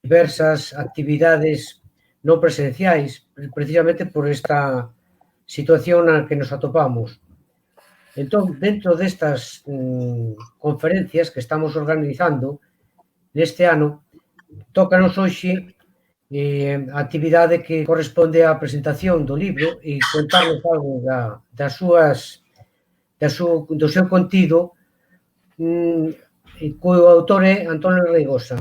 diversas actividades non presenciais, precisamente por esta situación na que nos atopamos. Entón, dentro destas conferencias que estamos organizando neste ano, tócanos hoxe a actividade que corresponde á presentación do libro e contarnos algo do seu contido, cuyo autor é Antonio Reigosa.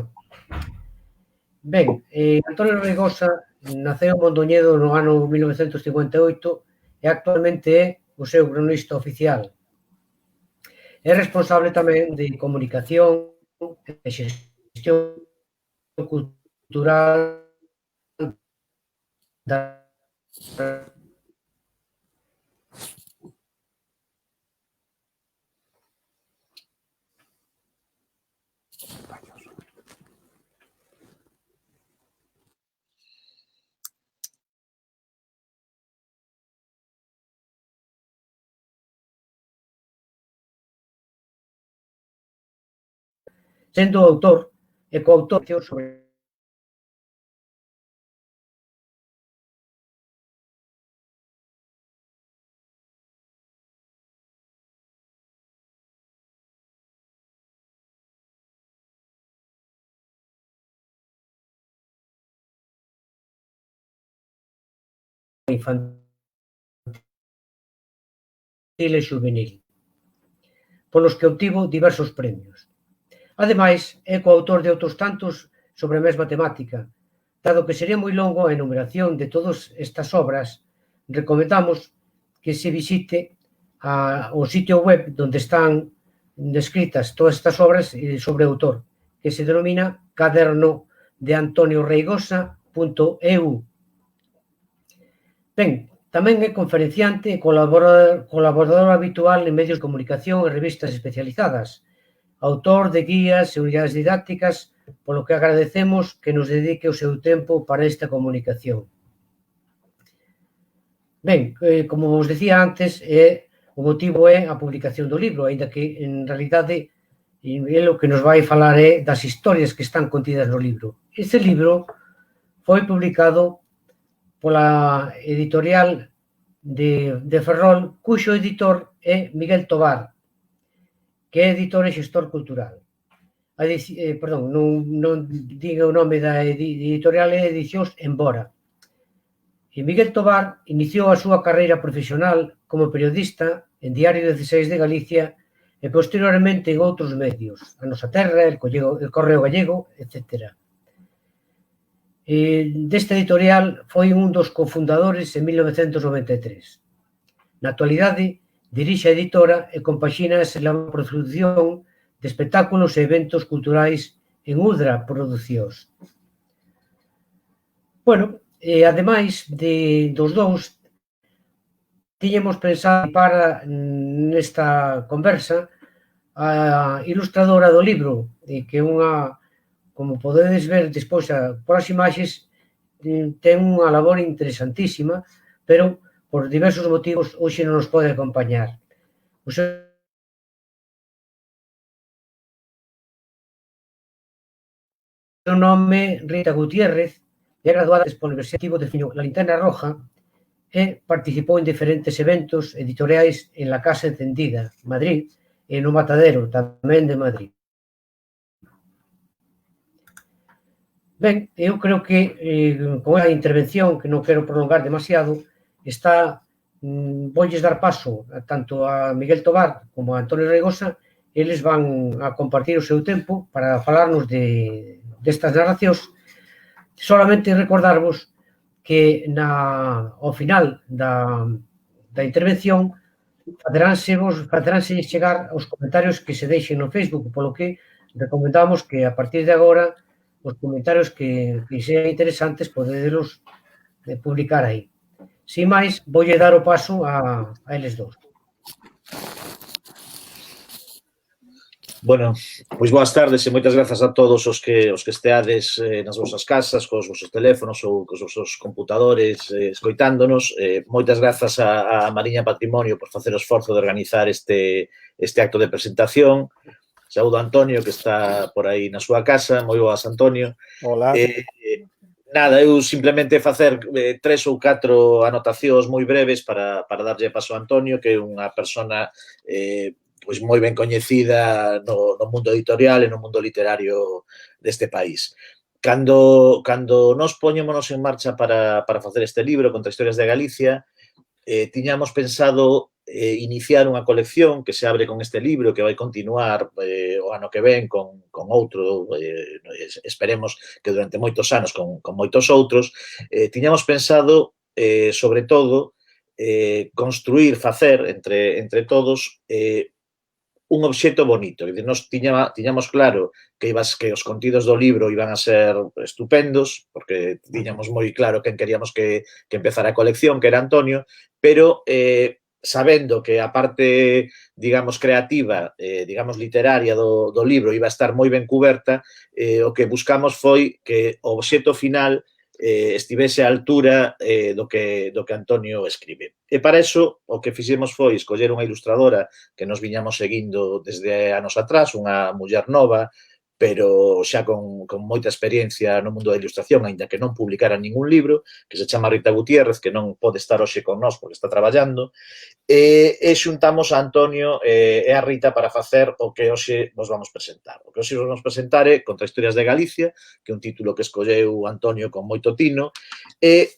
Ben, Antonio Reigosa naceu en Mondoñedo no ano 1958 e actualmente é o seu cronista oficial. É responsable tamén de comunicación e xestión cultural da sendo autor e coautor sobre infantil e xuvenil, polos que obtivo diversos premios. Ademais, é coautor de outros tantos sobre a mesma temática. Dado que sería moi longo a enumeración de todas estas obras, recomendamos que se visite o sitio web onde están descritas todas estas obras sobre o autor, que se denomina cadernodeantonioreigosa.eu. Ben, tamén é conferenciante e colaborador habitual en medios de comunicación e revistas especializadas, autor de guías e unidades didácticas, polo que agradecemos que nos dedique o seu tempo para esta comunicación. Ben, como vos decía antes, o motivo é a publicación do libro, aínda que, en realidade, o que nos vai falar é das historias que están contidas no libro. Este libro foi publicado pola editorial de Ferrol, cuxo editor é Miguel Tobar, que é editor e xestor cultural. Perdón, non diga o nome da editorial, é Edicións Embora. E Miguel Tobar iniciou a súa carreira profesional como periodista en Diario 16 de Galicia e posteriormente en outros medios, A Nosa Terra, El Correo Gallego, etc. Desta editorial foi un dos cofundadores en 1993. Na actualidade, dirixe a editora e compaxina a produción de espectáculos e eventos culturais en Udra Producións. Bueno, ademais dos dous, tiñemos pensado para nesta conversa a ilustradora do libro, que é unha, como podedes ver despois polas imaxes, ten unha labor interesantísima, pero por diversos motivos hoxe non nos pode acompañar. O seu nome é Rita Gutiérrez, é graduada pola Universidade de La Linterna Roja e participou en diferentes eventos editoriais en La Casa Encendida, Madrid, e no Matadero, tamén de Madrid. Ben, eu creo que con a intervención, que non quero prolongar demasiado, voulles dar paso tanto a Miguel Tobar como a Antonio Reigosa. Eles van a compartir o seu tempo para falarnos destas narracións. Solamente recordarvos que ao final da intervención faceránse chegar os comentarios que se deixen no Facebook, polo que recomendamos que a partir de agora os comentarios que sean interesantes podedelos publicar aí. Sin máis, voulle dar o paso a eles dous. Bueno, pois boas tardes e moitas grazas a todos os que esteades nas vosas casas, cos vosos teléfonos ou cos vosos computadores escoitándonos. Moitas grazas a Mariña Patrimonio por facer o esforzo de organizar este acto de presentación. Saúdo a Antonio, que está por aí na súa casa. Moi boas, Antonio. Hola. Nada, eu simplemente facer 3 ou 4 anotacións moi breves para darlle paso a Antonio, que é unha persona pois moi ben coñecida no mundo editorial e no mundo literario deste país. Cando nos poñémonos en marcha para facer este libro, Contra Historias de Galicia, tiñamos pensado iniciar unha colección que se abre con este libro, que vai continuar o ano que ven con outro, esperemos que durante moitos anos con moitos outros. Tiñamos pensado, sobre todo, construir, facer entre todos un obxecto bonito. Nos tiñamos claro que os contidos do libro iban a ser estupendos, porque tiñamos moi claro quen queríamos que empezara a colección, que era Antonio, pero sabendo que a parte, digamos, creativa, digamos, literaria do libro iba a estar moi ben cuberta, o que buscamos foi que o obxecto final estivese á altura do que Antonio escribe. E para iso, o que fixemos foi escoller unha ilustradora que nos viñamos seguindo desde anos atrás, unha muller nova, pero xa con moita experiencia no mundo da ilustración, aínda que non publicara ningún libro, que se chama Rita Gutiérrez, que non pode estar hoxe con nós porque está traballando, e xuntamos a Antonio e a Rita para facer o que hoxe vos vamos presentar. O que hoxe vos vamos presentar é Contra Historias de Galicia, que é un título que escolleu Antonio con moito tino, e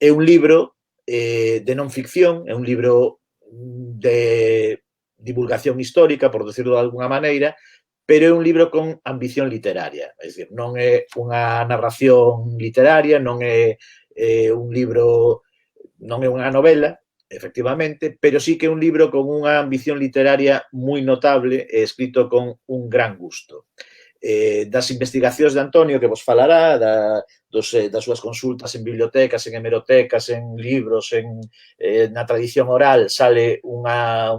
é un libro de non ficción, é un libro de divulgación histórica, por decirlo de alguna maneira, pero é un libro con ambición literaria. É dicir, non é unha narración literaria, non é un libro, non é unha novela, efectivamente, pero sí que é un libro con unha ambición literaria moi notable e escrito con un gran gusto. Das investigacións de Antonio, que vos falará, das súas consultas en bibliotecas, en hemerotecas, en libros, na tradición oral, sale un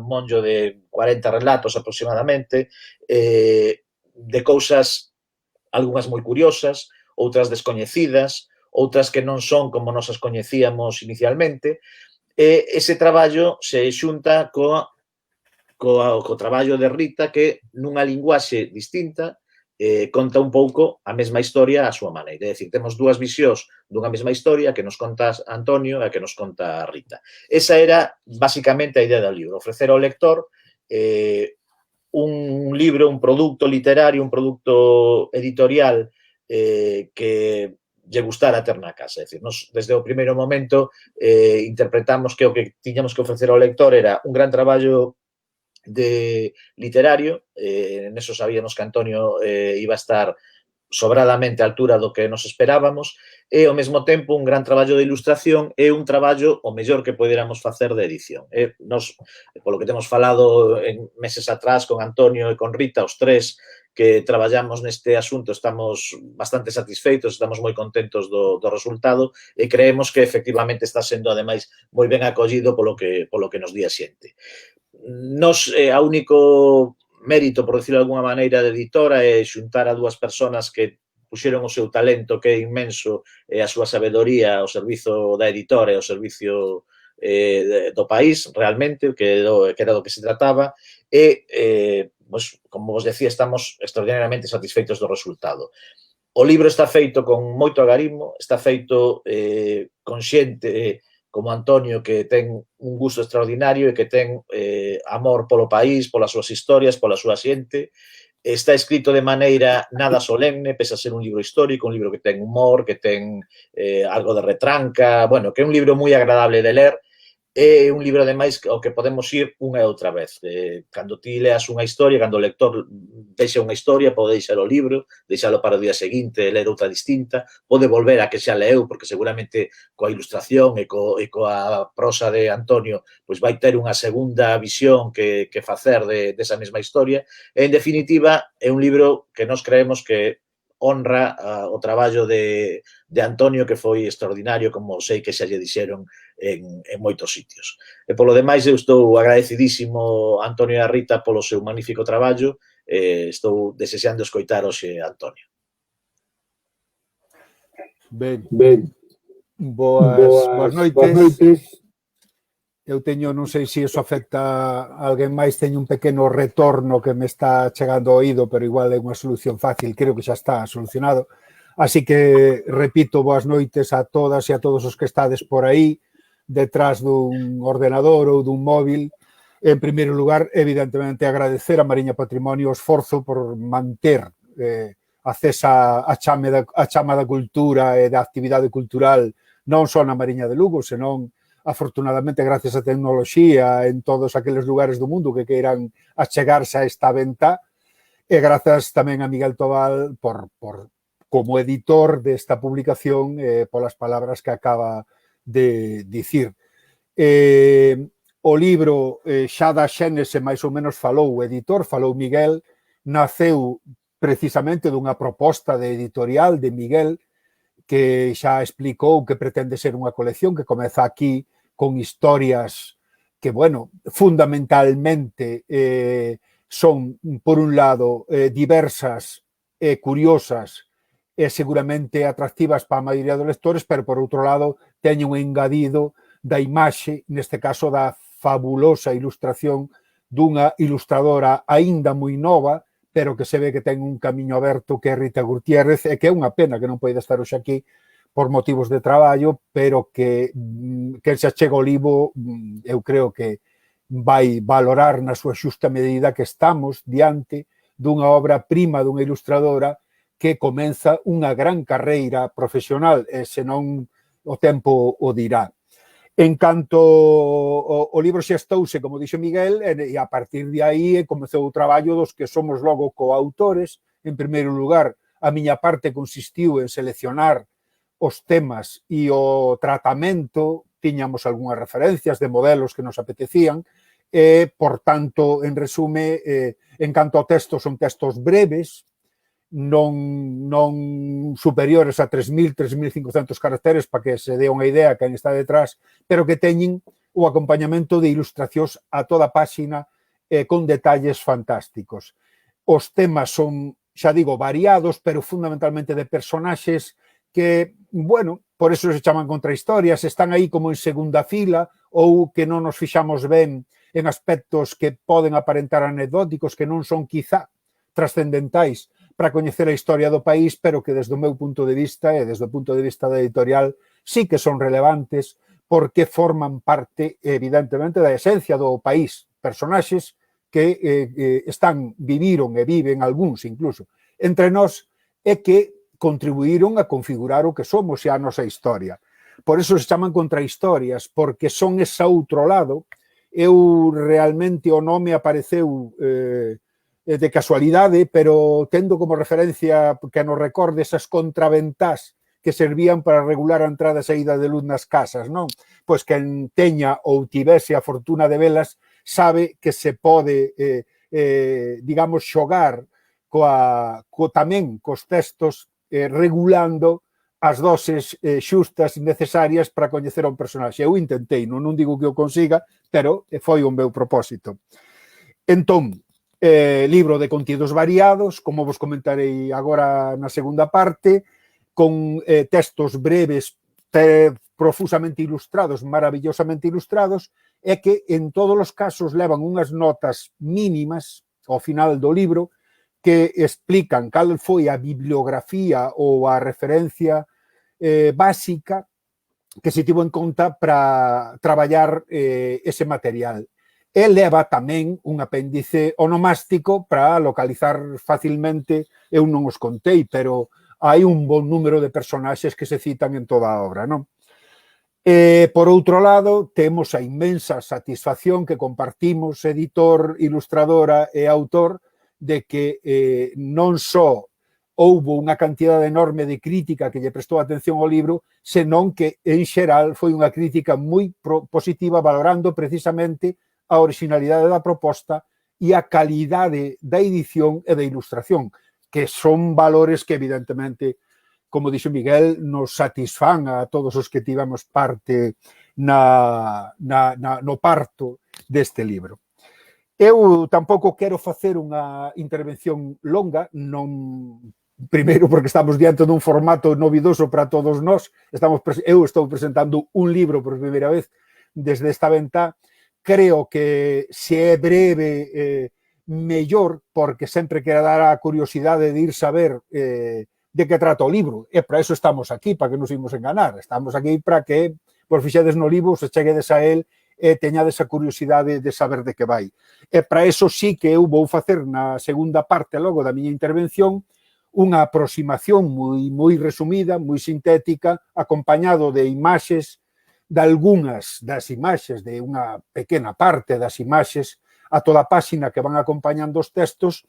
monllo de 40 relatos aproximadamente, de cousas, algunhas moi curiosas, outras descoñecidas, outras que non son como nos as coñecíamos inicialmente, e ese traballo se xunta co traballo de Rita, que nunha linguaxe distinta conta un pouco a mesma historia á súa maneira. É dicir, temos dúas visións dunha mesma historia que nos conta Antonio e que nos conta Rita. Esa era, basicamente, a idea do libro, ofrecer ao lector un libro, un produto literario, un produto editorial que lle gustara ter na casa. É dicir, nos, desde o primeiro momento, interpretamos que o que tiñamos que ofrecer ao lector era un gran traballo de literario, neso sabíamos que Antonio iba a estar sobradamente á altura do que nos esperábamos, e ao mesmo tempo un gran traballo de ilustración e un traballo o mellor que poderamos facer de edición. Nos, polo que temos falado en meses atrás con Antonio e con Rita, os tres que traballamos neste asunto, estamos bastante satisfeitos, estamos moi contentos do resultado e creemos que efectivamente está sendo, ademais, moi ben acollido polo que nos di a xente. Nos, a único mérito, por decirlo de alguna maneira, de editora é xuntar a dúas persoas que puxeron o seu talento, que é inmenso, e a súa sabedoría ao servizo da editora e ao servicio do país, realmente, que era do que se trataba, e, pues, como vos decía, estamos extraordinariamente satisfeitos do resultado. O libro está feito con moito agarimo, está feito con xente como Antonio, que ten un gusto extraordinario e que ten amor polo país, polas súas historias, pola súa xente. Está escrito de maneira nada solemne, pese a ser un libro histórico, un libro que ten humor, que ten algo de retranca, bueno, que é un libro moi agradable de ler. É un libro, ademais, ao que podemos ir unha e outra vez. Cando ti leas unha historia, cando o lector deixa unha historia, pode deixar o libro, deixalo para o día seguinte, ler outra distinta, pode volver a que xa leeu, porque seguramente coa ilustración e coa prosa de Antonio pois vai ter unha segunda visión que facer desa mesma historia. E, en definitiva, é un libro que nos creemos que honra o traballo de Antonio, que foi extraordinario, como sei que xa lle dixeron en moitos sitios. E polo demais, eu estou agradecidísimo a Antonio e a Rita polo seu magnífico traballo. Estou desexando escoitar hoxe a Antonio. Ben, boas noites. Eu teño, non sei se iso afecta a alguén máis, teño un pequeno retorno que me está chegando ao oído, pero igual é unha solución fácil, creo que xa está solucionado. Así que repito, boas noites a todas e a todos os que estades por aí, detrás dun ordenador ou dun móvil. En primeiro lugar, evidentemente, agradecer a Mariña Patrimonio o esforzo por manter acesa a chama da cultura e da actividade cultural non só na Mariña de Lugo, senón, afortunadamente, gracias á tecnoloxía en todos aqueles lugares do mundo que queiran achegarse a esta venta, e grazas tamén a Miguel Tobal como editor desta publicación polas palabras que acaba de dicir. O libro xa da xénese máis ou menos falou o editor, falou Miguel, naceu precisamente dunha proposta de editorial de Miguel que xa explicou que pretende ser unha colección que comeza aquí con historias que, bueno, fundamentalmente son, por un lado, diversas e curiosas e seguramente atractivas para a maioría dos lectores, pero, por outro lado, teñen un engadido da imaxe, neste caso da fabulosa ilustración dunha ilustradora aínda moi nova, pero que se ve que ten un camiño aberto, que é Rita Gutiérrez, e que é unha pena que non poida estar hoxe aquí por motivos de traballo, pero que se achega ao libro, eu creo que vai valorar na súa xusta medida que estamos diante dunha obra prima dunha ilustradora que comeza unha gran carreira profesional, e senón o tempo o dirá. En canto o libro xa estouse, como dixo Miguel, e a partir de aí comezou o traballo dos que somos logo coautores. En primeiro lugar, a miña parte consistiu en seleccionar os temas e o tratamento, tiñamos algunhas referencias de modelos que nos apetecían, e, por tanto, en resume, en canto ao texto, son textos breves, non superiores a 3.000, 3.500 caracteres, para que se dé unha idea quen está detrás, pero que teñen o acompañamento de ilustracións a toda páxina con detalles fantásticos. Os temas son, xa digo, variados, pero fundamentalmente de personaxes que, bueno, por eso se chaman contrahistorias, están aí como en segunda fila ou que non nos fixamos ben en aspectos que poden aparentar anecdóticos, que non son quizá trascendentais para coñecer a historia do país, pero que desde o meu punto de vista e desde o punto de vista da editorial sí que son relevantes porque forman parte, evidentemente, da esencia do país. Personaxes que viviron e viven, algúns incluso, entre nós, e que contribuíron a configurar o que somos e a nosa historia. Por eso se chaman contrahistorias, porque son ese outro lado. Eu realmente o nome apareceu de casualidade, pero tendo como referencia que nos recorde esas contraventás que servían para regular a entrada e saída de luz nas casas, non? Pois quen teña ou tivese a fortuna de velas sabe que se pode, digamos, xogar tamén cos textos regulando as doses xustas e necesarias para coñecer a un personaxe. Eu intentei, non digo que o consiga, pero foi o meu propósito. Entón, libro de contidos variados, como vos comentarei agora na segunda parte, con textos breves, profusamente ilustrados, maravillosamente ilustrados, e que en todos os casos levan unhas notas mínimas ao final do libro que explican cal foi a bibliografía ou a referencia básica que se tivo en conta para traballar ese material. E leva tamén un apéndice onomástico para localizar facilmente, eu non os contei, pero hai un bon número de personaxes que se citan en toda a obra, non? Por outro lado, temos a inmensa satisfacción que compartimos, editor, ilustradora e autor, de que non só houbo unha cantidade enorme de crítica que lle prestou atención ao libro, senón que, en xeral, foi unha crítica moi positiva, valorando precisamente a originalidade da proposta e a calidade da edición e da ilustración, que son valores que, evidentemente, como dixo Miguel, nos satisfán a todos os que tivemos parte no parto deste libro. Eu tampouco quero facer unha intervención longa, non primeiro porque estamos diante dun formato novidoso para todos nós, eu estou presentando un libro por primeira vez desde esta ventá, creo que se é breve mellor, porque sempre quero dar a curiosidade de ir saber de que trata o libro, e para eso estamos aquí, para que nos imos enganar, estamos aquí para que vos fixedes no libro, se cheguedes a él e teñades a curiosidade de saber de que vai. E para eso sí que eu vou facer na segunda parte logo da miña intervención unha aproximación moi resumida, moi sintética, acompañado de imaxes, de algunhas das imaxes, de unha pequena parte das imaxes a toda a páxina que van acompañando os textos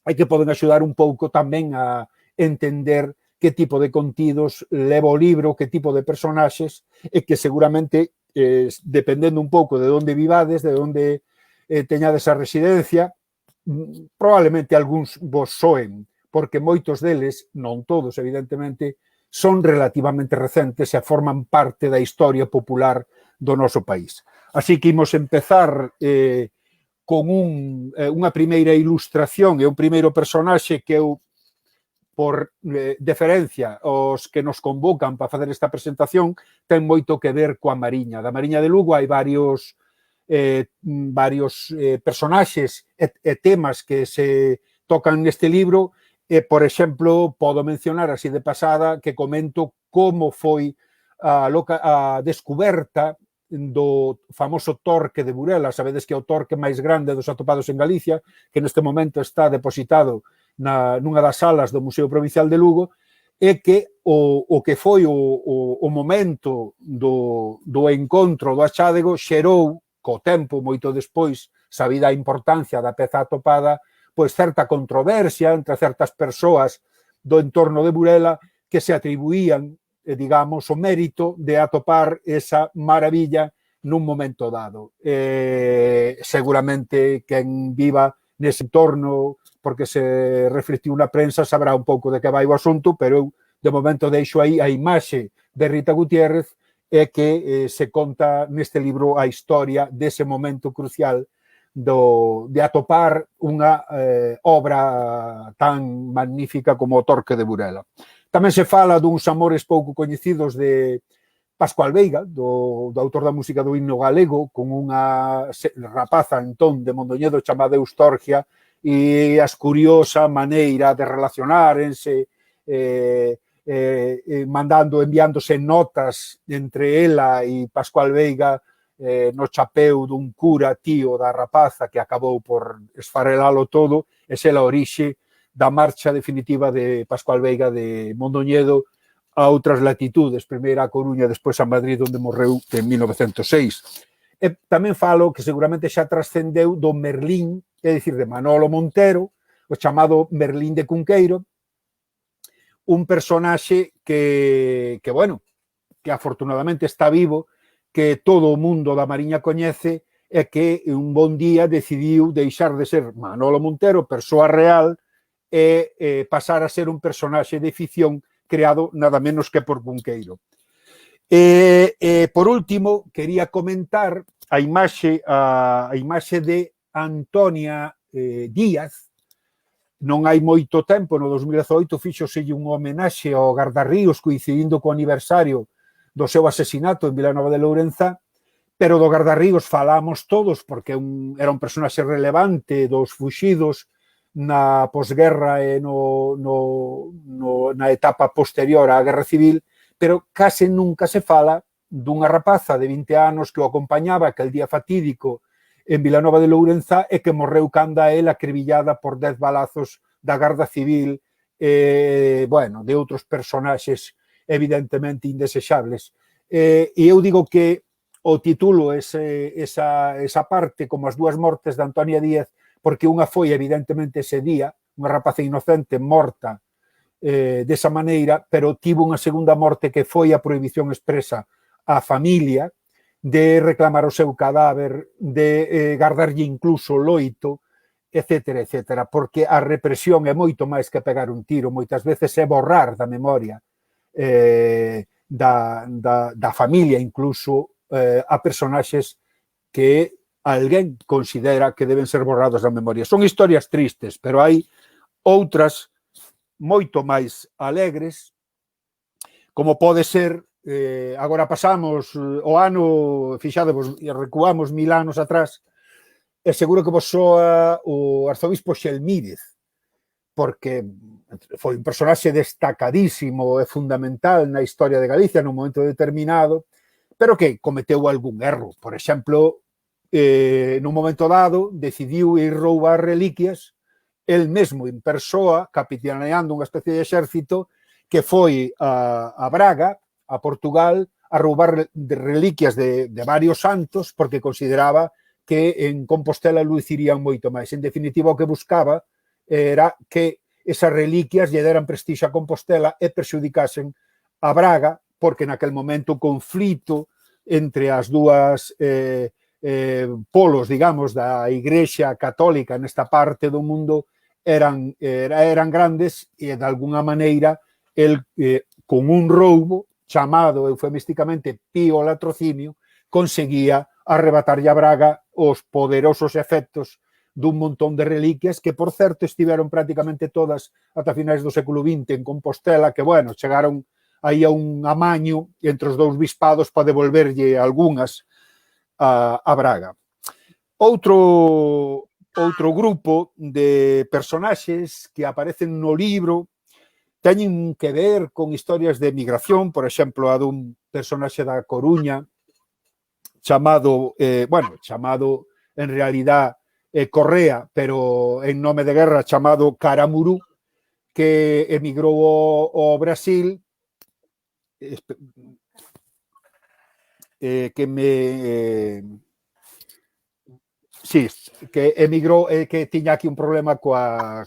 e que poden axudar un pouco tamén a entender que tipo de contidos leva o libro, que tipo de personaxes e que seguramente dependendo un pouco de onde vivades, de onde teñades a residencia, probablemente algúns vos soen, porque moitos deles, non todos, evidentemente, son relativamente recentes e forman parte da historia popular do noso país. Así que imos empezar con unha primeira ilustración e un primeiro personaxe que eu, por deferencia aos que nos convocan para facer esta presentación, ten moito que ver coa Mariña. Da Mariña de Lugo hai varios personaxes e temas que se tocan neste libro. Por exemplo, podo mencionar así de pasada que comento como foi a descuberta do famoso torque de Burela. Sabedes que é o torque máis grande dos atopados en Galicia, que neste momento está depositado nunha das salas do Museo Provincial de Lugo, é que o que foi o momento do encontro do achádego xerou, co tempo, moito despois, sabida a importancia da peza atopada, pois certa controversia entre certas persoas do entorno de Burela que se atribuían, digamos, o mérito de atopar esa maravilla nun momento dado. Seguramente quen viva nese entorno, porque se reflectiu na prensa, sabrá un pouco de que vai o asunto, pero eu, de momento, deixo aí a imaxe de Rita Gutiérrez e que se conta neste libro a historia dese momento crucial de atopar unha obra tan magnífica como o Torque de Burela. Tamén se fala duns amores pouco coñecidos de Pascual Veiga, do autor da música do himno galego, con unha rapaza entón de Mondoñedo chamada Eustorgia, e as curiosa maneira de relacionárense, enviándose notas entre ela e Pascual Veiga no chapeu dun cura tío da rapaza que acabou por esfarelalo todo, e se a orixe da marcha definitiva de Pascual Veiga de Mondoñedo a outras latitudes, primeiro a Coruña, despois a Madrid, onde morreu en 1906. E tamén falo que seguramente xa trascendeu do Merlín, é dicir, de Manolo Montero, o chamado Merlín de Cunqueiro, un personaxe que afortunadamente está vivo, que todo o mundo da Mariña coñece, e que un bon día decidiu deixar de ser Manolo Montero, persoa real, e pasar a ser un personaxe de ficción creado nada menos que por Cunqueiro. Por último, quería comentar a imaxe de Antonia Díaz. Non hai moito tempo, no 2018, fíxoselle unha homenaxe ao Gardarríos coincidindo co aniversario do seu asesinato en Vilanova de Lourenza, pero do Gardarríos falamos todos porque era un personaxe relevante dos fuxidos na posguerra e na etapa posterior á Guerra Civil, pero case nunca se fala dunha rapaza de 20 anos que o acompañaba aquel día fatídico en Vilanova de Lourenza e que morreu canda ela acribillada por 10 balazos da Garda Civil de outros personaxes evidentemente indesexables. E eu digo que o titulo esa parte como as dúas mortes de Antonia Díaz, porque unha foi evidentemente ese día, unha rapaza inocente morta desa maneira, pero tivo unha segunda morte que foi a prohibición expresa á familia de reclamar o seu cadáver, de gardarlle incluso loito, etcétera, etcétera, porque a represión é moito máis que pegar un tiro, moitas veces é borrar da memoria da familia incluso a personaxes que alguén considera que deben ser borrados da memoria. Son historias tristes, pero hai outras moito máis alegres, como pode ser, agora pasamos o ano, fixadevos, e recuamos 1000 anos atrás, e seguro que vos soa o arzobispo Xelmírez, porque foi un personaxe destacadísimo e fundamental na historia de Galicia nun momento determinado, pero que cometeu algún erro. Por exemplo, nun momento dado, decidiu ir roubar reliquias, el mesmo en persoa, capitaneando unha especie de exército, que foi a Braga, a Portugal, a roubar reliquias de varios santos, porque consideraba que en Compostela lucirían moito máis. En definitiva, o que buscaba era que esas reliquias lle deran prestixio a Compostela e perxudicasen a Braga, porque naquel momento o conflito entre as dúas polos, digamos, da Igrexa Católica nesta parte do mundo eran grandes e, de alguna maneira, el, con un roubo chamado eufemísticamente pío latrocinio, conseguía arrebatarlle a Braga os poderosos efectos dun montón de reliquias que, por certo, estiveron prácticamente todas ata finais do século XX en Compostela, que, bueno, chegaron aí a un amaño entre os dous bispados para devolverlle algunhas a Braga. Outro grupo de personaxes que aparecen no libro teñen que ver con historias de migración, por exemplo, a dun personaxe da Coruña chamado en realidad Correa, pero en nome de guerra chamado Caramurú, que emigrou ao Brasil, que emigrou, que tiña aquí un problema coa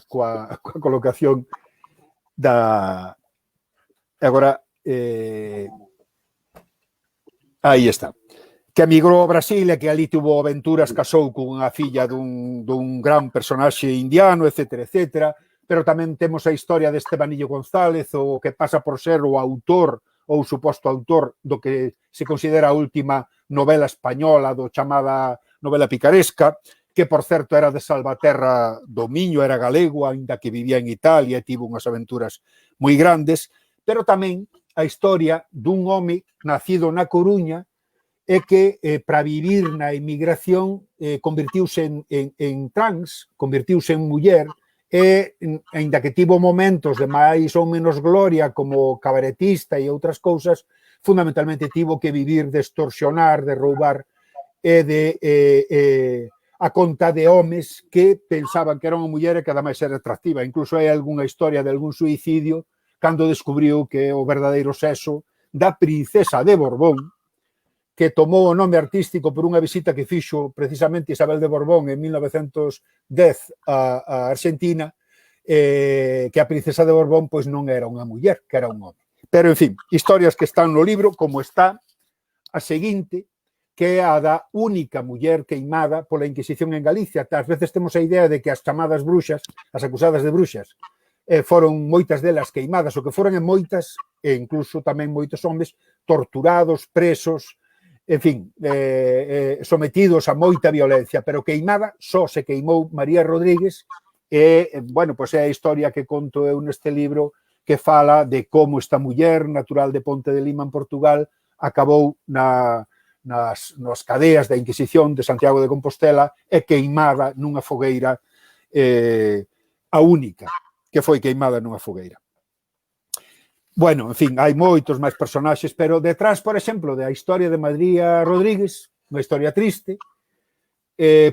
colocación da... Agora, aí está. Que emigrou ao Brasil e que ali tuvo aventuras, casou cunha filla dun gran personaxe indiano, etc. Pero tamén temos a historia de Estebanillo González, o que pasa por ser o autor ou suposto autor do que se considera a última novela española, do chamada novela picaresca, que, por certo, era de Salvaterra do Miño, era galego, aínda que vivía en Italia e tivo unhas aventuras moi grandes, pero tamén a historia dun home nacido na Coruña é que para vivir na emigración convertiuse en trans, convertiuse en muller, e, aínda que tivo momentos de máis ou menos gloria como cabaretista e outras cousas, fundamentalmente tivo que vivir de extorsionar, de roubar e de a conta de homes que pensaban que era unha muller e que ademais era atractiva. Incluso hai algunha historia de algún suicidio cando descubriu que o verdadeiro sexo da princesa de Borbón, que tomou o nome artístico por unha visita que fixo precisamente Isabel de Borbón en 1910 a Argentina, que a princesa de Borbón pois non era unha muller, que era un home. Pero, en fin, historias que están no libro, como está a seguinte, que é a da única muller queimada pola Inquisición en Galicia. Ás veces temos a idea de que as chamadas bruxas, as acusadas de bruxas, foron moitas delas queimadas, o que foron en moitas, e incluso tamén moitos homes, torturados, presos, en fin, sometidos a moita violencia, pero queimada só se queimou María Rodríguez e, bueno, pois é a historia que conto eu neste libro que fala de como esta muller natural de Ponte de Lima en Portugal acabou nas cadeas da Inquisición de Santiago de Compostela e queimada nunha fogueira, a única que foi queimada nunha fogueira. Bueno, en fin, hai moitos máis personaxes, pero detrás, por exemplo, da historia de María Rodríguez, unha historia triste,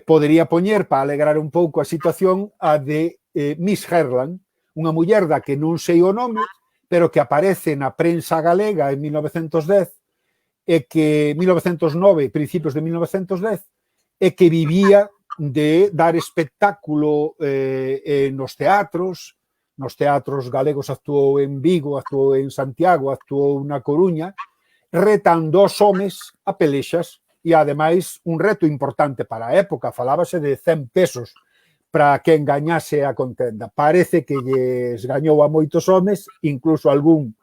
podería poñer, para alegrar un pouco a situación, a de Miss Herland, unha muller da que non sei o nome, pero que aparece na prensa galega en 1910, e que 1909, principios de 1910, e que vivía de dar espectáculo nos teatros galegos, actuou en Vigo, actuou en Santiago, actuou na Coruña, retando os homes a pelexas e, ademais, un reto importante para a época, falábase de 100 pesos para quen gañase a contenda. Parece que lles gañou a moitos homes, incluso algún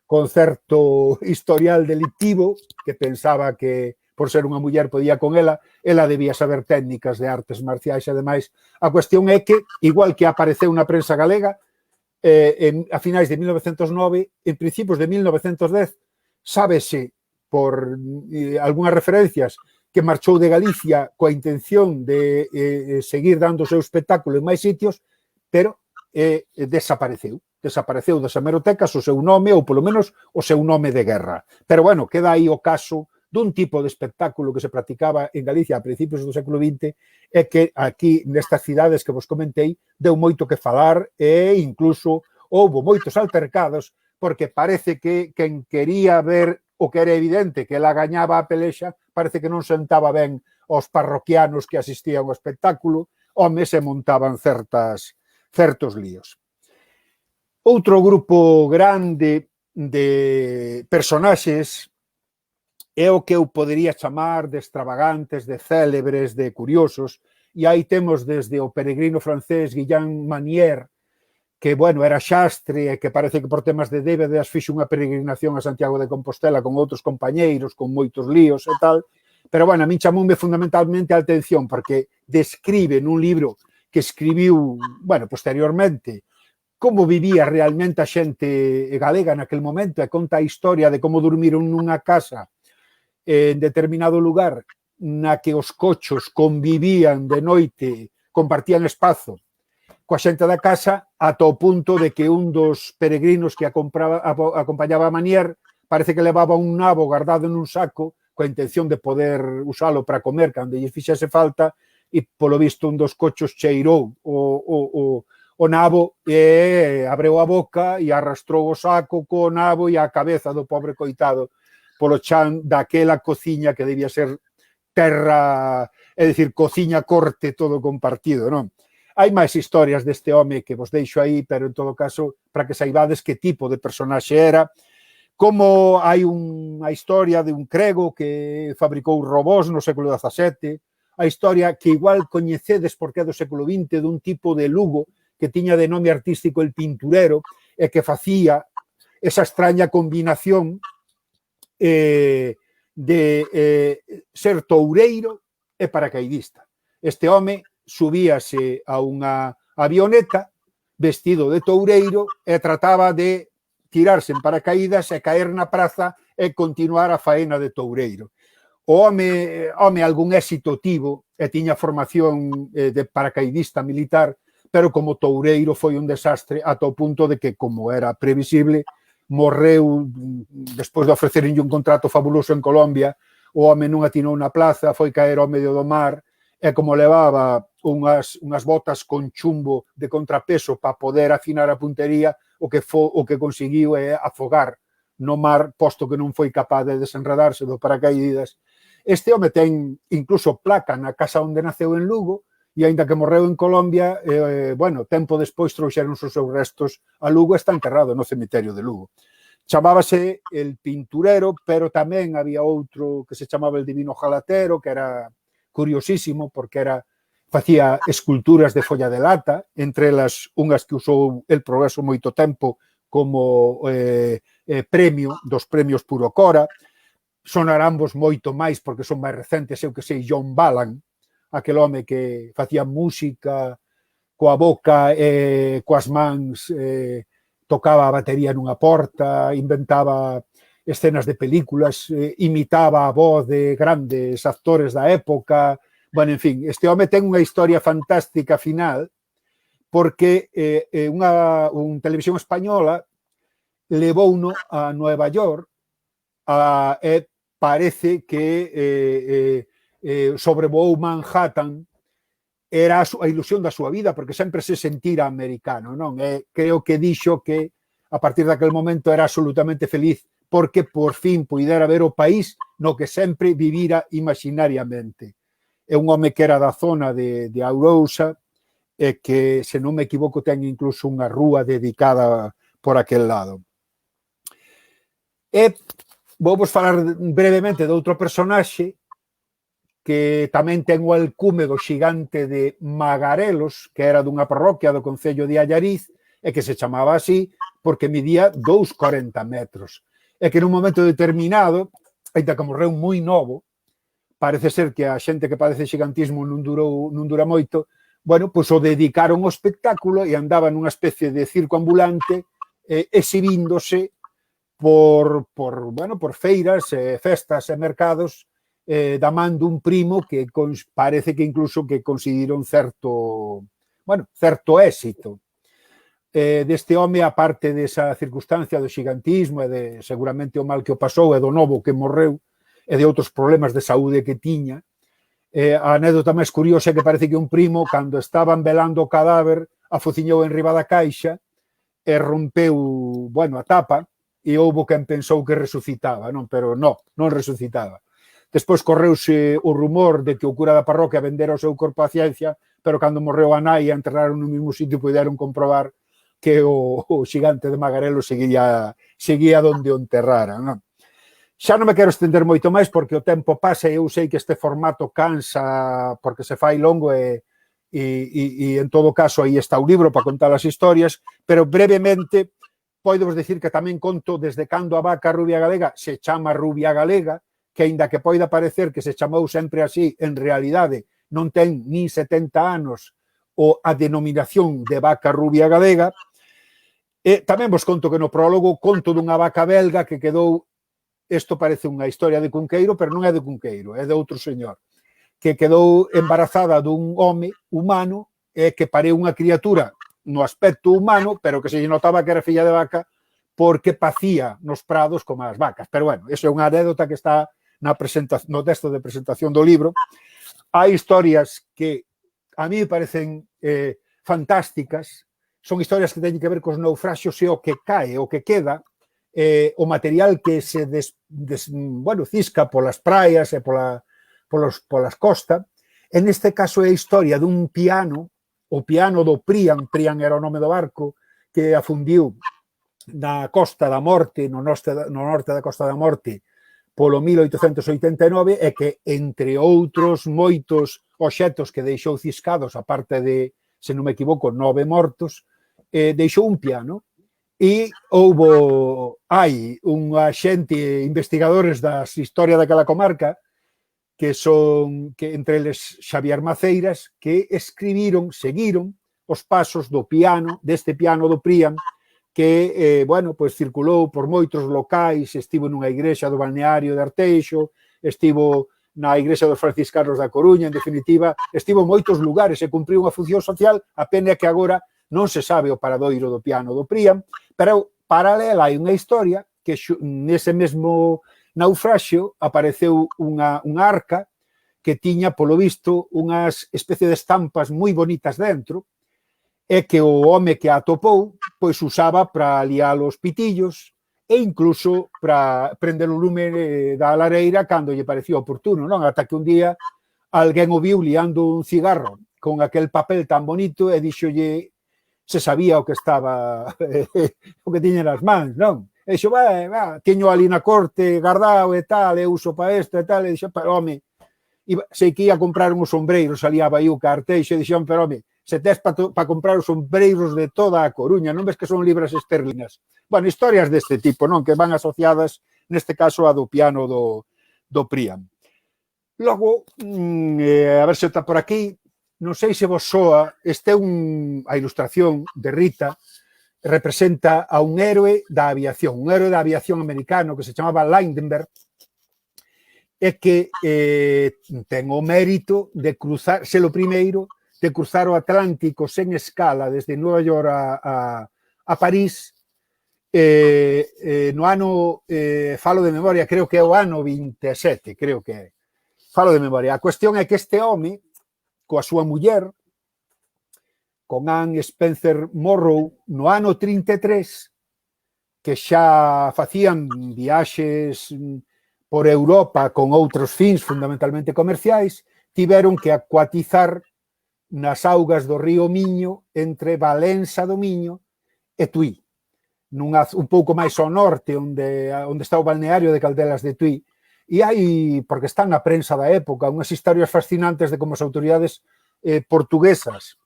con certo historial delictivo que pensaba que por ser unha muller podía con ela debía saber técnicas de artes marciais e demais. A cuestión é que, igual que apareceu na prensa galega, a finais de 1909, en principios de 1910, sábese por algunhas referencias que marchou de Galicia coa intención de seguir dando o seu espectáculo en máis sitios, pero desapareceu das hemerotecas o seu nome, ou polo menos o seu nome de guerra. Pero, bueno, queda aí o caso dun tipo de espectáculo que se practicaba en Galicia a principios do século XX e que aquí, nestas cidades que vos comentei, deu moito que falar e incluso houbo moitos altercados porque parece que quen quería ver o que era evidente que ela gañaba a pelexa, parece que non sentaba ben aos parroquianos que asistían ao espectáculo, home, se montaban certos líos. Outro grupo grande de personaxes é o que eu podería chamar de extravagantes, de célebres, de curiosos, e aí temos desde o peregrino francés Guillaume Manière, que, bueno, era xastre e que parece que por temas de débedas fixo unha peregrinación a Santiago de Compostela con outros compañeiros, con moitos líos e tal, pero, bueno, a min chamoume fundamentalmente a atención porque describe nun libro que escribiu, bueno, posteriormente, como vivía realmente a xente galega naquel momento e conta a historia de como durmiron nunha casa en determinado lugar na que os cochos convivían de noite, compartían espazo coa xente da casa ata o punto de que un dos peregrinos que acompañaba a Manière parece que levaba un nabo guardado nun saco coa intención de poder usalo para comer cando lle fixese falta e polo visto un dos cochos cheirou o nabo e abreu a boca e arrastrou o saco co nabo e a cabeza do pobre coitado polo chan daquela cociña que debía ser terra, é dicir, cociña corte todo compartido, non? Hai máis historias deste home que vos deixo aí, pero en todo caso, para que saibades que tipo de personaxe era, como hai unha historia de un crego que fabricou robós no século XVII, a historia que igual coñecedes porque é do século XX, dun tipo de Lugo que tiña de nome artístico El Pinturero e que facía esa extraña combinación de ser toureiro e paracaidista. Este home subíase a unha avioneta vestido de toureiro e trataba de tirarse en paracaídas e caer na praza e continuar a faena de toureiro. O home algún éxito tivo e tiña formación de paracaidista militar, pero como toureiro foi un desastre ata o punto de que, como era previsible, morreu despois de ofrecerlle un contrato fabuloso en Colombia. O home non atinou na plaza, foi caer ao medio do mar e como levaba unhas botas con chumbo de contrapeso para poder afinar a puntería, o que conseguiu é afogar no mar, posto que non foi capaz de desenredarse do paracaídas. Este home ten incluso placa na casa onde naceu en Lugo, e aínda que morreu en Colombia, bueno, tempo despois trouxeron os seus restos a Lugo e está enterrado no cemiterio de Lugo. Chamábase El Pinturero, pero tamén había outro que se chamaba El Divino Jalatero, que era curiosísimo porque facía esculturas de folla de lata, entre elas unhas que usou El Progreso moito tempo como premio dos premios Purocora. Sonarán vos moito máis porque son máis recentes, eu que sei, John Balan, aquel home que facía música coa boca e coas mans, tocaba a batería nunha porta, inventaba escenas de películas, imitaba a voz de grandes actores da época. Bueno, en fin, este home ten unha historia fantástica final porque un televisión española levouno a Nueva York e parece que sobrevoou Manhattan, era a ilusión da súa vida, porque sempre se sentira americano, non? Creo que dixo que a partir daquele momento era absolutamente feliz porque por fin puidera ver o país no que sempre vivira imaginariamente. É un home que era da zona de Arousa e que, se non me equivoco, ten incluso unha rúa dedicada por aquel lado. E vou vos falar brevemente de outro personaxe que tamén ten o alcume do xigante de Magarelos, que era dunha parroquia do concello de Allariz, e que se chamaba así porque midía 2,40 metros. E que nun momento determinado, ainda que morreu moi novo, parece ser que a xente que padece xigantismo non dura moito, bueno, pois o dedicaron ao espectáculo e andaba nunha especie de circo ambulante exhibíndose por feiras, festas e mercados da man dun primo que parece que incluso que conseguiron certo éxito. Deste home, a parte desa circunstancia do xigantismo e de seguramente o mal que o pasou e do novo que morreu e de outros problemas de saúde que tiña, a anécdota máis curiosa é que parece que un primo, cando estaban velando o cadáver, afociñou en riba da caixa e rompeu, a tapa, e houbo quen pensou que resucitaba, pero non resucitaba. Despois correuse o rumor de que o cura da parroquia vendera o seu corpo á ciencia, pero cando morreu a nai e enterraron no mesmo sitio puderon comprobar que o xigante de Magarelo seguía donde o enterraran. Non? Xa non me quero estender moito máis porque o tempo pasa e eu sei que este formato cansa porque se fai longo e en todo caso aí está o libro para contar as historias, pero brevemente poidevos dicir que tamén conto desde cando a vaca rubia galega se chama rubia galega, que aínda que poida parecer que se chamou sempre así, en realidade non ten nin 70 anos a denominación de vaca rubia galega. E tamén vos conto que no prólogo conto dunha vaca belga que quedou, isto parece unha historia de Cunqueiro, pero non é de Cunqueiro, é de outro señor, que quedou embarazada dun home humano e que pareu unha criatura no aspecto humano, pero que se lle notaba que era filla de vaca porque pacía nos prados como as vacas. Pero bueno, iso é unha anécdota que está no texto de presentación do libro. Hai historias que a mí me parecen fantásticas, son historias que teñen que ver cos naufraxios e o que cae, o que queda, o material que se cisca polas praias e polas costas. En este caso é a historia dun piano, o piano do Priam era o nome do barco, que afundiu na Costa da Morte, no norte da Costa da Morte, polo 1889, e que, entre outros moitos obxectos que deixou ciscados, a parte de, se non me equivoco, 9 mortos, deixou un piano. E hai unha xente, investigadores da historia daquela comarca, que entre eles Xavier Maceiras, que seguiron os pasos do piano, deste piano do Priam, que, circulou por moitos locais, estivo nunha igrexa do balneario de Arteixo, estivo na igrexa dos franciscanos da Coruña, en definitiva, estivo en moitos lugares e cumpriu unha función social, a pena que agora non se sabe o paradoiro do piano do Priam, pero paralela hai unha historia que nese mesmo naufraxio apareceu unha arca que tiña, polo visto, unhas especie de estampas moi bonitas dentro e que o home que a atopou pois usaba para liar os pitillos e incluso para prender o lume da lareira cando lle parecía oportuno, non? Ata que un día alguén o viu liando un cigarro con aquel papel tan bonito e dixolle se sabía o que estaba o que tiña nas mans, non? E dixo, teño ali na corte guardado e tal, e uso para isto e tal, e dixo, pero home, sei que ia comprar uns sombreiros ali a Baiuca, Arteixo, e dixo, pero home, se tes para comprar os sombreiros de toda a Coruña, non ves que son libras esterlinas? Bueno, historias deste tipo, non? Que van asociadas, neste caso, a do piano do Priam. Logo, a ver se está por aquí, non sei se vos soa, a ilustración de Rita, representa a un héroe da aviación americano que se chamaba Lindbergh, e que ten o mérito de ser o primeiro de cruzar o Atlántico sen escala desde Nova York a París no ano, falo de memoria, creo que é o ano 27, creo que é. Falo de memoria. A cuestión é que este home, coa súa muller, con Anne Spencer Morrow, no ano 33, que xa facían viaxes por Europa con outros fins fundamentalmente comerciais, tiveron que acuatizar nas augas do río Miño entre Valença do Miño e Tui, un pouco máis ao norte onde está o balneario de Caldelas de Tui. E hai, porque están na prensa da época, unhas historias fascinantes de como as autoridades portuguesas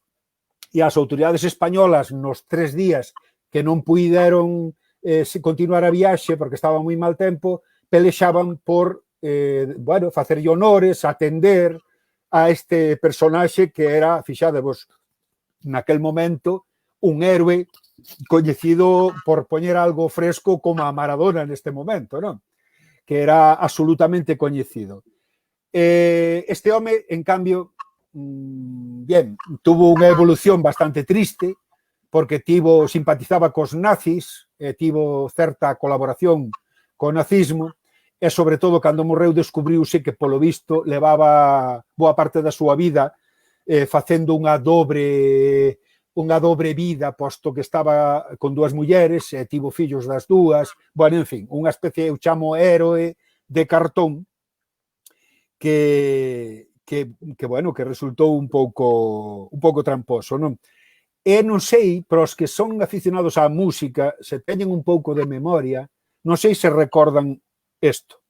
e as autoridades españolas nos 3 días que non puideron continuar a viaxe porque estaba moi mal tempo, pelexaban por bueno, facerlle honores, atender a este personaxe que era, fixadevos, naquel momento, un héroe coñecido, por poñer algo fresco, como a Maradona neste momento, non? Que era absolutamente coñecido. Este home, en cambio, bien, tuvo unha evolución bastante triste, porque simpatizaba cos nazis, tivo certa colaboración co nazismo, e, sobre todo, cando morreu, descubriuse que, polo visto, levaba boa parte da súa vida facendo unha dobre vida, posto que estaba con dúas mulleres, e tivo fillos das dúas, bueno, en fin, unha especie, eu chamo héroe de cartón, que bueno, que resultou un pouco tramposo, non? E non sei, para os que son aficionados á música, se teñen un pouco de memoria, non sei se recordan isto.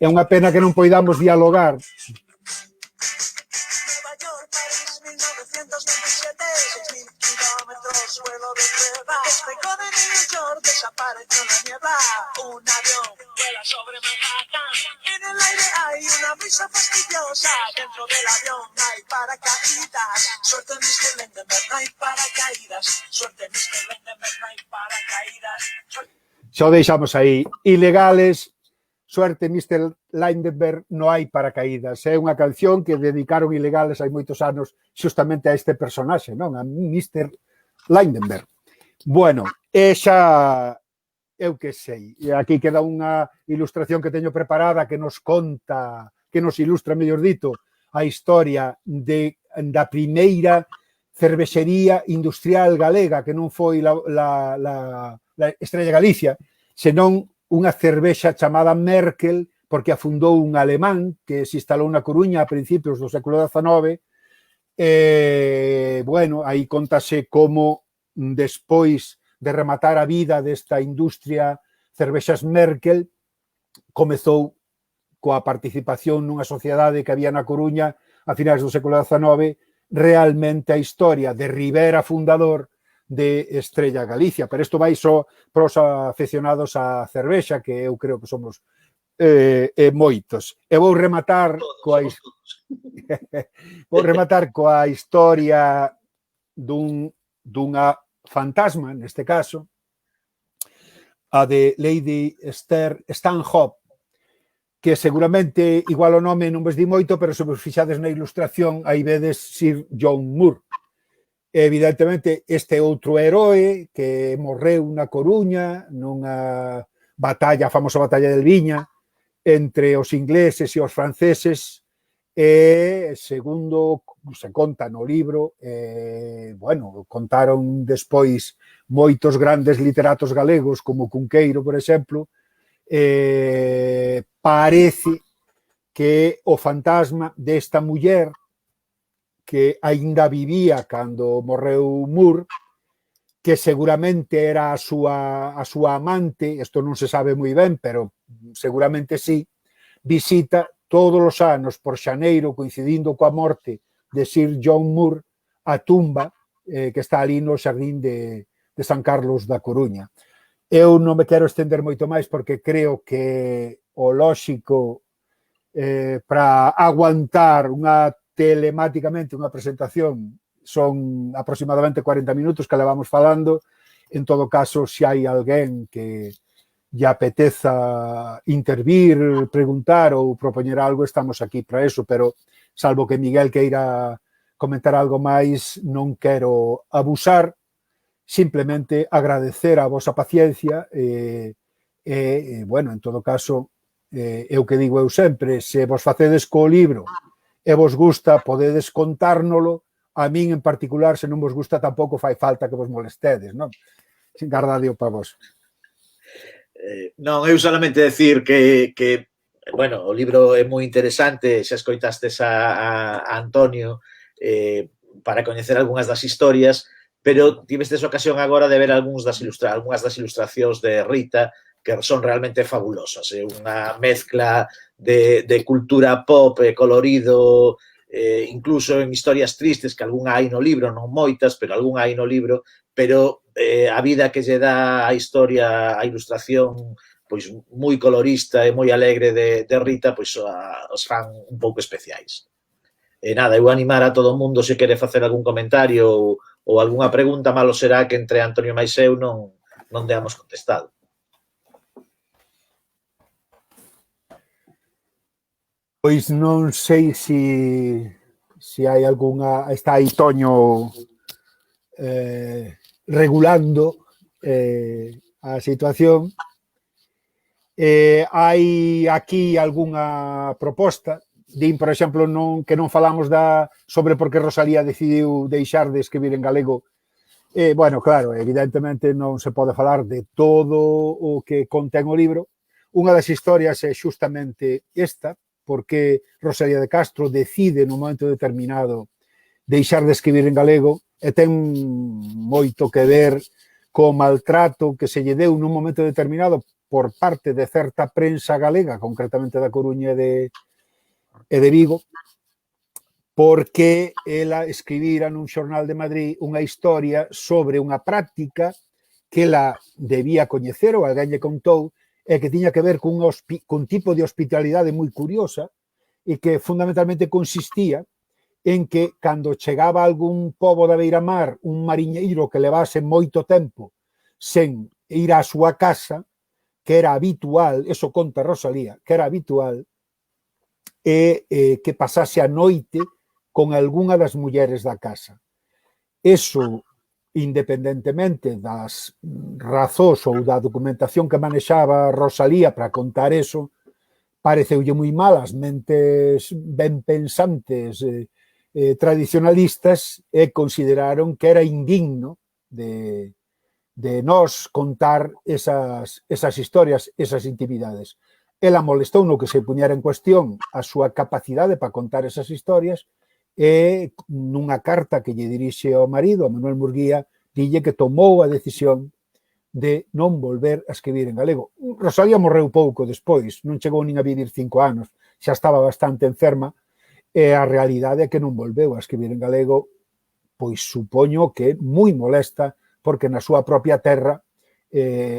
É unha pena que non poidamos dialogar. Nueva York, París, 1927, 6.000 kilómetros, vuelo de prueba. Despegó de New York, desapareció en la niebla. Un avión vuela sobre Manhattan. En el aire hay una brisa fastidiosa. Dentro del avión hay paracaídas. Suerte, Mr. Lendenberg, no hay paracaídas. Suerte, Mr. Lendenberg, no hay paracaídas. Xa o deixamos aí. Ilegales. Suerte, Mr. Lindenberg, no hai paracaídas. É unha canción que dedicaron Ilegales hai moitos anos xustamente a este personaxe, non? A Mr. Lindenberg. Bueno, xa eu que sei. E aquí queda unha ilustración que teño preparada que nos conta, que nos ilustra, mellor dito, a historia da primeira cervexería industrial galega, que non foi la Estrella Galicia, senón unha cervexa chamada Merkel, porque a fundou un alemán que se instalou na Coruña a principios do século XIX. Bueno, aí contase como despois de rematar a vida desta industria cervexas Merkel, comezou coa participación nunha sociedade que había na Coruña a finais do século XIX, realmente a historia de Rivera, fundador de Estrella Galicia, pero isto vai só para os aficionados á cervexa, que eu creo que somos moitos. E vou rematar coa historia dunha fantasma, neste caso, a de Lady Esther Stanhope, que seguramente, igual o nome non vos di moito, pero se vos fixades na ilustración, aí vedes Sir John Moore. Evidentemente, este outro heroe que morreu na Coruña nunha batalla, a famosa batalla del Viña, entre os ingleses e os franceses, e, segundo se conta no libro, bueno, contaron despois moitos grandes literatos galegos, como Cunqueiro, por exemplo, parece que o fantasma desta muller que aínda vivía cando morreu Moore, que seguramente era a súa amante, isto non se sabe moi ben, pero seguramente sí, visita todos os anos por xaneiro, coincidindo coa morte de Sir John Moore, a tumba que está ali no xardín de San Carlos da Coruña. Eu non me quero estender moito máis porque creo que o lóxico para aguantar telemáticamente unha presentación son aproximadamente 40 minutos que levamos falando. En todo caso, se hai alguén que lle apeteza intervir, preguntar ou propoñer algo, estamos aquí para eso, pero salvo que Miguel queira comentar algo máis, non quero abusar, simplemente agradecer a vosa paciencia e bueno, en todo caso, é o que digo eu sempre, se vos facedes co libro e vos gusta, podedes contárnolo. A min en particular, se non vos gusta, tampouco fai falta que vos molestedes, non? Gardadeo para vos. Non, eu solamente decir que bueno, o libro é moi interesante, xa escoitastes a Antonio para coñecer algunhas das historias, pero tivestes ocasión agora de ver algunhas das ilustracións de Rita que son realmente fabulosas. É unha mezcla de cultura pop, colorido, incluso en historias tristes, que algunha hai no libro, non moitas, pero algunha hai no libro, pero a vida que lle dá a historia, a ilustración, pois moi colorista e moi alegre de Rita, pois os fan un pouco especiais. E nada, eu animar a todo o mundo se quere facer algún comentario ou algunha pregunta, malo será que entre Antonio máis eu non deamos contestado. Pois non sei se hai algunha... Está aí Toño regulando a situación. Hai aquí algunha proposta. Din, por exemplo, que non falamos sobre por que Rosalía decidiu deixar de escribir en galego. Bueno, claro, evidentemente non se pode falar de todo o que contén o libro. Unha das historias é justamente esta, porque Rosalía de Castro decide nun momento determinado deixar de escribir en galego e ten moito que ver co maltrato que se lle deu nun momento determinado por parte de certa prensa galega, concretamente da Coruña e de Vigo, porque ela escribira nun xornal de Madrid unha historia sobre unha práctica que ela debía coñecer ou alguén lle contou e que tiña que ver cun tipo de hospitalidade moi curiosa e que fundamentalmente consistía en que cando chegaba algún pobo da beiramar, un mariñeiro que levase moito tempo sen ir á súa casa, que era habitual, eso conta Rosalía, que era habitual, que pasase a noite con algunha das mulleres da casa. Eso, independentemente das razóns ou da documentación que manexaba Rosalía para contar eso, pareceulle moi mal as mentes ben pensantes tradicionalistas e consideraron que era indigno de nós contar esas historias, esas intimidades. Ela molestou no que se puñera en cuestión a súa capacidade para contar esas historias e nunha carta que lle dirixe ao marido, a Manuel Murguía, dille que tomou a decisión de non volver a escribir en galego. Rosalía morreu pouco despois, non chegou nin a vivir 5 anos, xa estaba bastante enferma, e a realidade é que non volveu a escribir en galego, pois supoño que moi molesta, porque na súa propia terra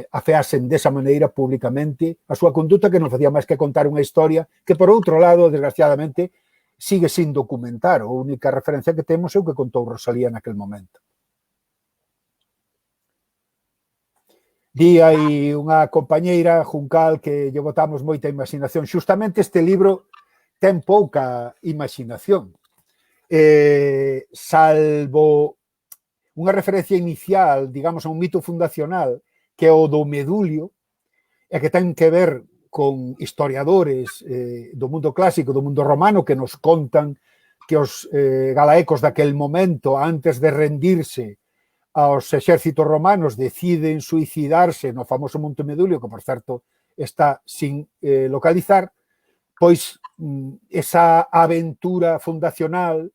afeasen desa maneira públicamente a súa conduta, que non facía máis que contar unha historia que, por outro lado, desgraciadamente, sigue sin documentar. A única referencia que temos é o que contou Rosalía naquel momento. Di aí unha compañeira, Juncal, que lle botamos moita imaginación. Xustamente este libro ten pouca imaginación. Salvo unha referencia inicial, digamos, a un mito fundacional, que é o do Medulio, e que ten que ver con historiadores do mundo clásico, do mundo romano, que nos contan que os galaecos daquel momento, antes de rendirse aos exércitos romanos, deciden suicidarse no famoso Monte Medulio, que, por certo, está sin localizar. Pois esa aventura fundacional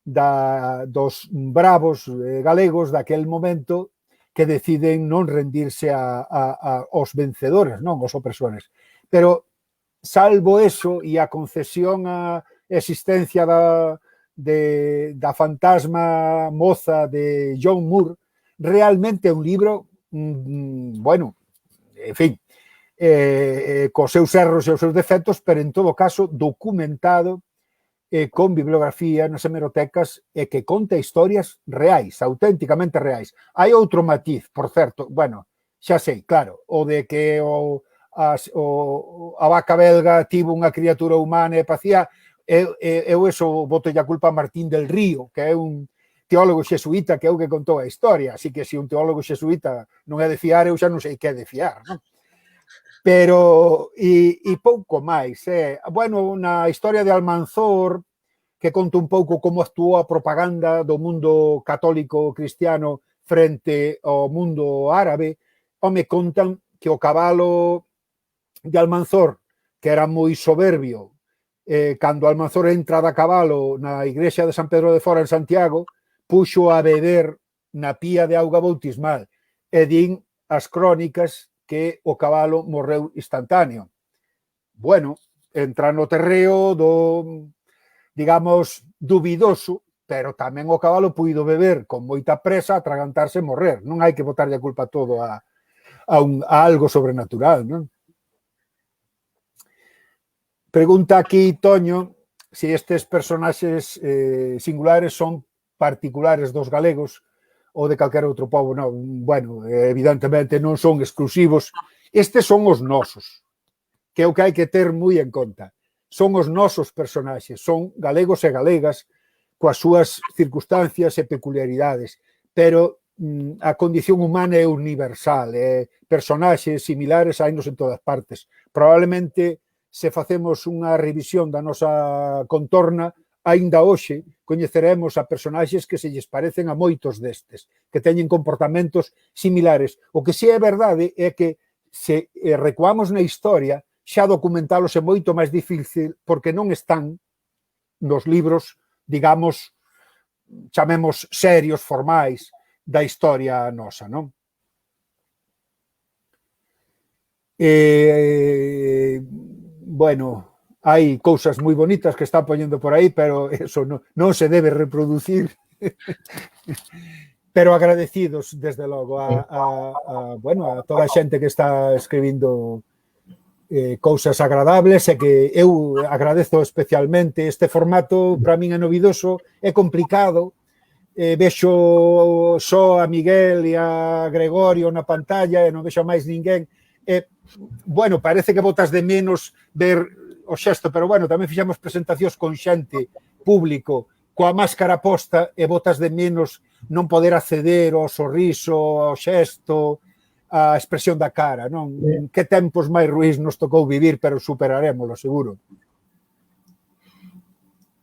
dos bravos galegos daquel momento que deciden non rendirse aos vencedores, non aos opresores. Pero, salvo eso e a concesión a existencia da fantasma moza de John Moore, realmente é un libro, bueno, en fin, cos seus erros e os seus defectos, pero en todo caso documentado, con bibliografía nas hemerotecas e que conta historias reais, auténticamente reais. Hai outro matiz, por certo, bueno, xa sei, claro, o de que a vaca belga tivo unha criatura humana e pacía, eu eso boto a culpa a Martín del Río, que é un teólogo xesuíta que é o que contou a historia, así que se un teólogo xesuíta non é de fiar, eu xa non sei que é de fiar, non? Pero, e pouco máis. Bueno, na historia de Almanzor, que conta un pouco como actuou a propaganda do mundo católico cristiano frente ao mundo árabe, me contan que o cabalo de Almanzor, que era moi soberbio, cando Almanzor entra da cabalo na igrexa de San Pedro de Fora en Santiago, puxo a beber na pía de auga bautismal e din as crónicas que o cabalo morreu instantáneo. Bueno, entra no terreo do, digamos, dubidoso, pero tamén o cabalo puido beber con moita presa, atragantarse e morrer. Non hai que botarlle a culpa todo a algo sobrenatural, non? Pregunta aquí Toño se estes personaxes singulares son particulares dos galegos ou de calquera outro pobo. Non, bueno, evidentemente non son exclusivos. Estes son os nosos, que é o que hai que ter moi en conta. Son os nosos personaxes, son galegos e galegas coas súas circunstancias e peculiaridades, pero a condición humana é universal, personaxes similares hainos en todas partes. Probablemente, se facemos unha revisión da nosa contorna, aínda hoxe coñeceremos a personaxes que se lles parecen a moitos destes, que teñen comportamentos similares. O que si é verdade é que se recuamos na historia, xa documentalos é moito máis difícil porque non están nos libros, digamos, chamemos serios, formais, da historia nosa, non? Bueno, hai cousas moi bonitas que están poñendo por aí, pero eso non se debe reproducir. Pero agradecidos, desde logo, bueno, a toda a xente que está escribindo cousas agradables e que eu agradezo especialmente. Este formato para min é novidoso, é complicado, vexo só a Miguel e a Gregorio na pantalla e non vexo máis ninguén. Bueno, parece que botas de menos ver o xesto, pero bueno, tamén fixamos presentacións con xente, público, coa máscara posta e botas de menos non poder acceder ao sorriso, ao xesto, a expresión da cara, non? Que tempos máis ruís nos tocou vivir, pero superarémolo, seguro.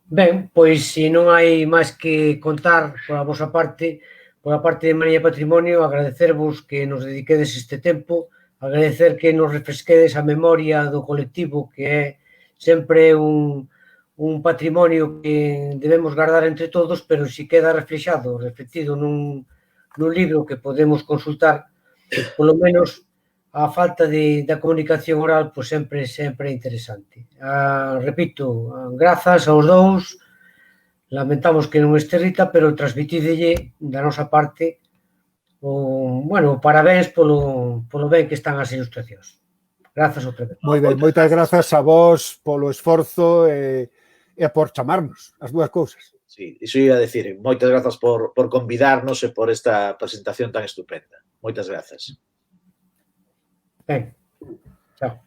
Ben, pois se non hai máis que contar pola vosa parte, pola parte de Mariña Patrimonio, agradecervos que nos dediquedes este tempo, agradecer que nos refresquedes a memoria do colectivo, que é sempre un patrimonio que debemos guardar entre todos, pero si queda refletido nun libro que podemos consultar, polo menos a falta da comunicación oral, pois sempre é interesante. Repito, grazas aos dous, lamentamos que non este Rita, pero transmitidelle da nosa parte bueno, parabéns polo ben que están as ilustracións. Grazas outra vez. Moi ben, moitas grazas a vos polo esforzo e por chamarnos, as dúas cousas. Sí, iso iba a decir, moitas grazas por convidarnos e por esta presentación tan estupenda. Moitas grazas. Ben, chao.